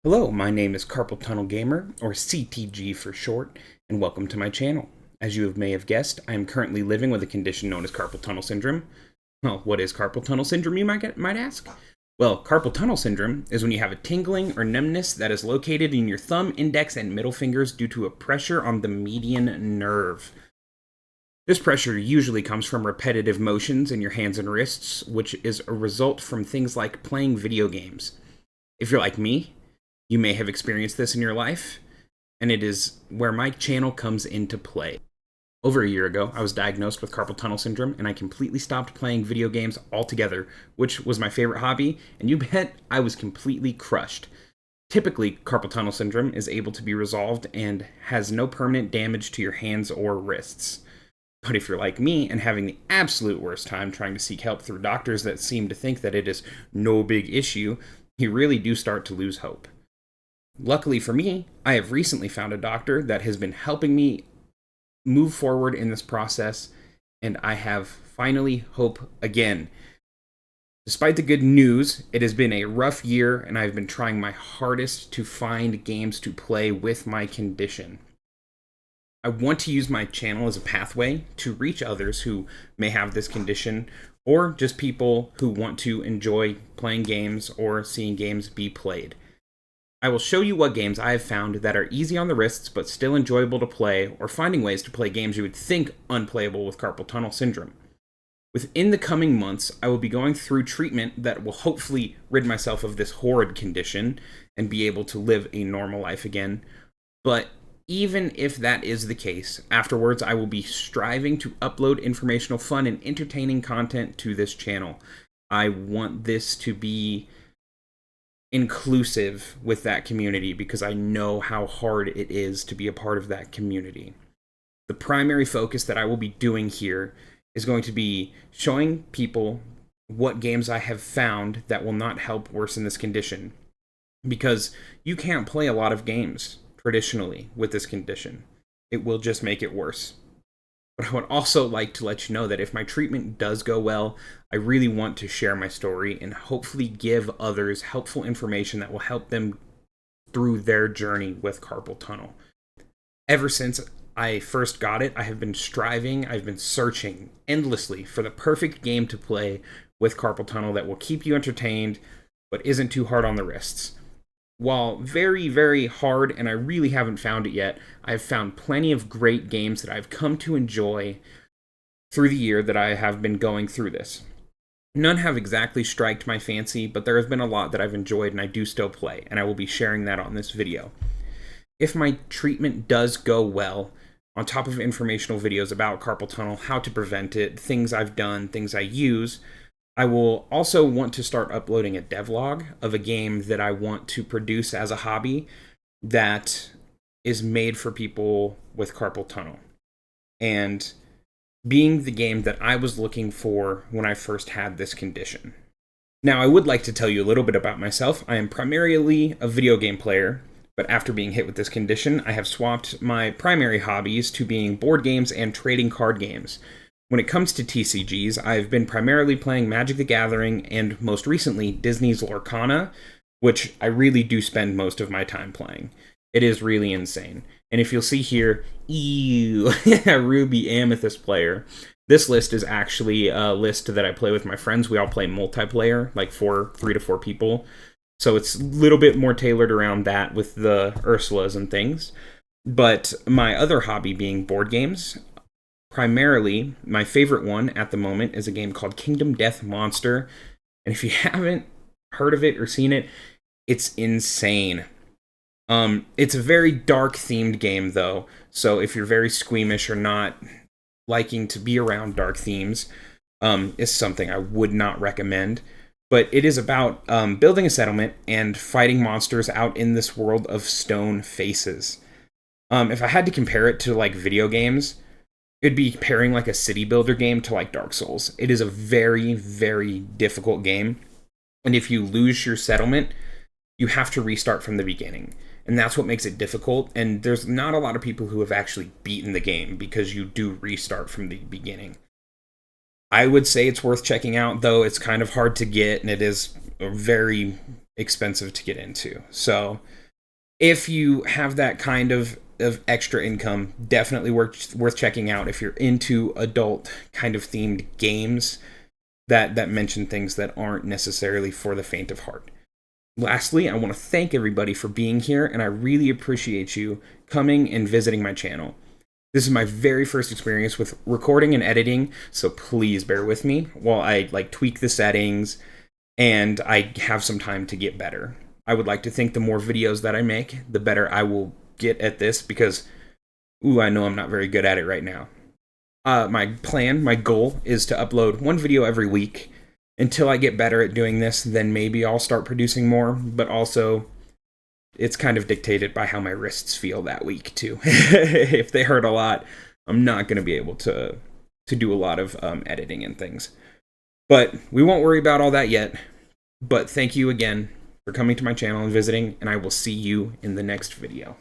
Hello, my name is Carpal Tunnel Gamer, or CTG for short, and welcome to my channel. As you may have guessed, I am currently living with a condition known as Carpal Tunnel Syndrome. Well, what is Carpal Tunnel Syndrome, you might ask? Well, Carpal Tunnel Syndrome is when you have a tingling or numbness that is located in your thumb, index, and middle fingers due to a pressure on the median nerve. This pressure usually comes from repetitive motions in your hands and wrists, which is a result from things like playing video games. If you're like me, you may have experienced this in your life, and it is where my channel comes into play. Over a year ago, I was diagnosed with carpal tunnel syndrome, and I completely stopped playing video games altogether, which was my favorite hobby, and you bet I was completely crushed. Typically, carpal tunnel syndrome is able to be resolved and has no permanent damage to your hands or wrists. But if you're like me and having the absolute worst time trying to seek help through doctors that seem to think that it is no big issue, you really do start to lose hope. Luckily for me, I have recently found a doctor that has been helping me move forward in this process, and I have finally hope again. Despite the good news, it has been a rough year, and I've been trying my hardest to find games to play with my condition. I want to use my channel as a pathway to reach others who may have this condition, or just people who want to enjoy playing games or seeing games be played. I will show you what games I have found that are easy on the wrists but still enjoyable to play, or finding ways to play games you would think unplayable with carpal tunnel syndrome. Within the coming months, I will be going through treatment that will hopefully rid myself of this horrid condition and be able to live a normal life again. But even if that is the case, afterwards I will be striving to upload informational, fun, and entertaining content to this channel. I want this to be inclusive with that community because I know how hard it is to be a part of that community. The primary focus that I will be doing here is going to be showing people what games I have found that will not help worsen this condition, because you can't play a lot of games traditionally with this condition. It will just make it worse. But I would also like to let you know that if my treatment does go well, I really want to share my story and hopefully give others helpful information that will help them through their journey with carpal tunnel. Ever since I first got it, I have been striving, I've been searching endlessly for the perfect game to play with carpal tunnel that will keep you entertained, but isn't too hard on the wrists. While very, very hard, and I really haven't found it yet, I've found plenty of great games that I've come to enjoy through the year that I have been going through this. None have exactly striked my fancy, but there has been a lot that I've enjoyed and I do still play, and I will be sharing that on this video. If my treatment does go well, on top of informational videos about carpal tunnel, how to prevent it, things I've done, things I use, I will also want to start uploading a devlog of a game that I want to produce as a hobby that is made for people with carpal tunnel, and being the game that I was looking for when I first had this condition. Now, I would like to tell you a little bit about myself. I am primarily a video game player, but after being hit with this condition, I have swapped my primary hobbies to being board games and trading card games. When it comes to TCGs, I've been primarily playing Magic the Gathering and most recently Disney's Lorcana, which I really do spend most of my time playing. It is really insane. And if you'll see here, ew, Ruby Amethyst player. This list is actually a list that I play with my friends. We all play multiplayer, like 3 to 4 people. So it's a little bit more tailored around that with the Ursulas and things. But my other hobby being board games. Primarily, my favorite one at the moment is a game called Kingdom Death Monster. And if you haven't heard of it or seen it, it's insane. It's a very dark themed game though. So if you're very squeamish or not liking to be around dark themes, it's something I would not recommend. But it is about building a settlement and fighting monsters out in this world of stone faces. If I had to compare it to like video games, it'd be pairing like a city builder game to like Dark Souls. It is a very, very difficult game. And if you lose your settlement, you have to restart from the beginning. And that's what makes it difficult. And there's not a lot of people who have actually beaten the game because you do restart from the beginning. I would say it's worth checking out, though it's kind of hard to get, and it is a very expensive to get into. So if you have that kind of extra income, definitely worth checking out if you're into adult kind of themed games that mention things that aren't necessarily for the faint of heart. Lastly, I want to thank everybody for being here, and I really appreciate you coming and visiting my channel. This is my very first experience with recording and editing, so please bear with me while I tweak the settings and I have some time to get better. I would like to think the more videos that I make, the better I will get at this, because I know I'm not very good at it right now. My goal is to upload one video every week. Until I get better at doing this, then maybe I'll start producing more, but also it's kind of dictated by how my wrists feel that week too. If they hurt a lot, I'm not going to be able to do a lot of editing and things. But we won't worry about all that yet. But thank you again for coming to my channel and visiting, and I will see you in the next video.